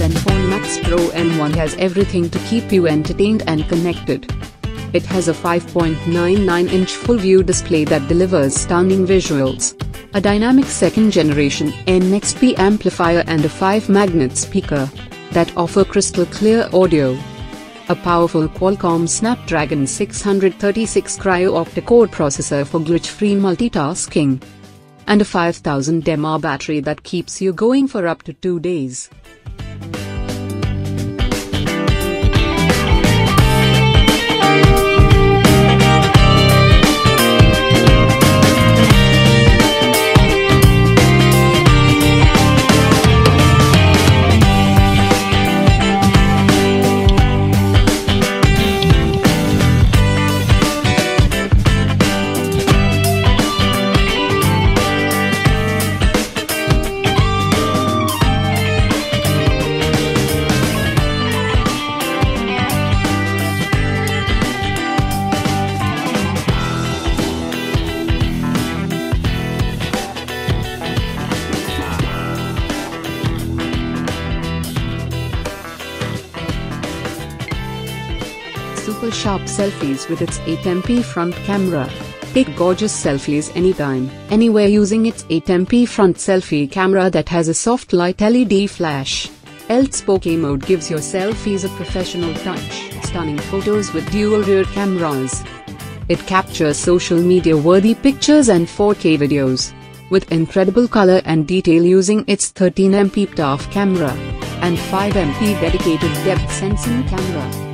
Zenfone Max Pro N1 has everything to keep you entertained and connected. It has a 5.99-inch full-view display that delivers stunning visuals, a dynamic second-generation NXP amplifier and a 5-magnet speaker that offer crystal-clear audio. A powerful Qualcomm Snapdragon 636 Cryo octa-core processor for glitch-free multitasking, and a 5000 mAh battery that keeps you going for up to 2 days. Super sharp selfies with its 8MP front camera. Take gorgeous selfies anytime, anywhere using its 8MP front selfie camera that has a soft light LED flash. Else bokeh mode gives your selfies a professional touch. Stunning photos with dual rear cameras. It captures social media worthy pictures and 4K videos, with incredible color and detail using its 13MP TAF camera and 5MP dedicated depth sensing camera.